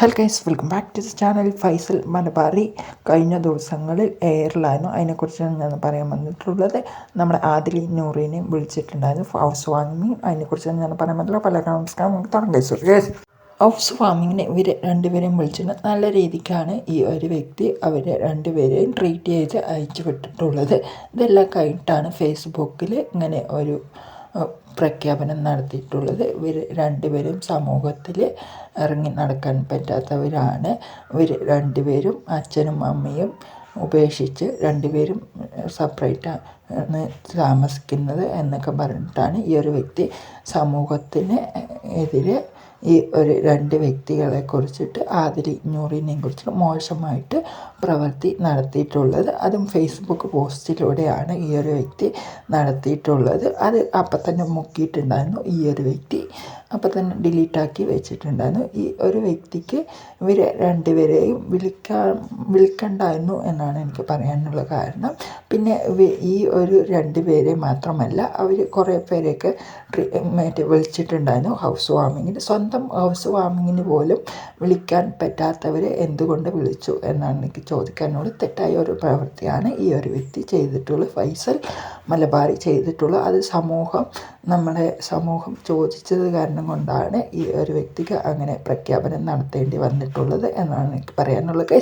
Hello guys, welcome back to the channel. Faisal Malabari കഴിഞ്ഞ ദിവസങ്ങളിൽ എയറിലായിരുന്നു. അതിനെക്കുറിച്ചാണ് ഞാൻ പറയാൻ വന്നിട്ടുള്ളത്. നമ്മുടെ ആദിൽ നൂറിനെയും വിളിച്ചിട്ടുണ്ടായിരുന്നു ഹൗസ് വാമിങ്. അതിനെക്കുറിച്ചാണ് ഞാൻ പറയാൻ വന്നിട്ടുള്ളത്. പല നമസ്കാരം, നമുക്ക് തുടങ്ങാം. ഗൈസ്, ഹൗസ് വാമിങ്ങിന് ഇവർ രണ്ടുപേരെയും വിളിച്ചിട്ട് നല്ല രീതിക്കാണ് ഈ ഒരു വ്യക്തി അവരെ രണ്ടുപേരെയും ട്രീറ്റ് ചെയ്ത് അയച്ചു വിട്ടിട്ടുള്ളത്. ഇതെല്ലാം കഴിഞ്ഞിട്ടാണ് ഫേസ്ബുക്കിൽ ഇങ്ങനെ ഒരു പ്രഖ്യാപനം നടത്തിയിട്ടുള്ളത്. ഇവർ രണ്ടുപേരും സമൂഹത്തിൽ ഇറങ്ങി നടക്കാൻ പറ്റാത്തവരാണ്. ഇവർ രണ്ടുപേരും അച്ഛനും അമ്മയും ഉപേക്ഷിച്ച് രണ്ടുപേരും സെപ്പറേറ്റാണ് താമസിക്കുന്നത് എന്നൊക്കെ പറഞ്ഞിട്ടാണ് ഈ ഒരു വ്യക്തി സമൂഹത്തിന് എതിരെ ഈ ഒരു രണ്ട് വ്യക്തികളെ കുറിച്ചിട്ട് ആദിൽ നൂറിനെയും കുറിച്ചിട്ട് മോശമായിട്ട് പ്രവൃത്തി നടത്തിയിട്ടുള്ളത്. അതും ഫേസ്ബുക്ക് പോസ്റ്റിലൂടെയാണ് ഈ ഒരു വ്യക്തി നടത്തിയിട്ടുള്ളത്. അത് അപ്പം തന്നെ മുക്കിയിട്ടുണ്ടായിരുന്നു. ഈ ഒരു വ്യക്തി അപ്പം തന്നെ ഡിലീറ്റാക്കി വെച്ചിട്ടുണ്ടായിരുന്നു. ഈ ഒരു വ്യക്തിക്ക് ഇവർ രണ്ടുപേരെയും വിളിക്കണ്ടായിരുന്നു എന്നാണ് എനിക്ക് പറയാനുള്ള കാരണം. പിന്നെ ഈ ഒരു രണ്ടുപേരെ മാത്രമല്ല, അവർ കുറേ പേരെയൊക്കെ വിളിച്ചിട്ടുണ്ടായിരുന്നു ഹൗസ് വാമിങ്ങിന്. സ്വന്തം ഹൗസ് വാമിങ്ങിന് പോലും വിളിക്കാൻ പറ്റാത്തവരെ എന്തുകൊണ്ട് വിളിച്ചു എന്നാണ് എനിക്ക് ചോദിക്കാനുള്ള തെറ്റായ ഒരു പ്രവൃത്തിയാണ് ഈ ഒരു വ്യക്തി ചെയ്തിട്ടുള്ളത്. ഫൈസൽ മലബാറി ചെയ്തിട്ടുള്ളത്. അത് നമ്മുടെ സമൂഹം ചോദിച്ചത് കാരണം കൊണ്ടാണ് ഈ ഒരു വ്യക്തിക്ക് അങ്ങനെ പ്രഖ്യാപനം നടത്തേണ്ടി വന്നിട്ടുള്ളത് എന്നാണ് എനിക്ക് പറയാനുള്ളത്.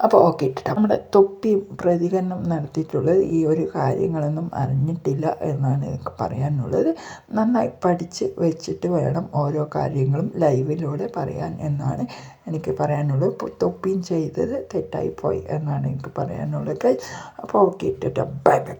അപ്പോൾ ഓക്കെ, നമ്മുടെ തൊപ്പി പ്രതികരണം നടത്തിയിട്ടുള്ളത് ഈ ഒരു കാര്യങ്ങളൊന്നും അറിഞ്ഞിട്ടില്ല എന്നാണ് എനിക്ക് പറയാനുള്ളത്. നന്നായി പഠിച്ച് വെച്ചിട്ട് വേണം ഓരോ കാര്യങ്ങളും ലൈവിലൂടെ പറയാൻ എന്നാണ് എനിക്ക് പറയാനുള്ളത്. തൊപ്പിയും ചെയ്തത് തെറ്റായിപ്പോയി എന്നാണ് എനിക്ക് പറയാനുള്ളത്. അപ്പോൾ ഓക്കെ, ബൈ ബൈ.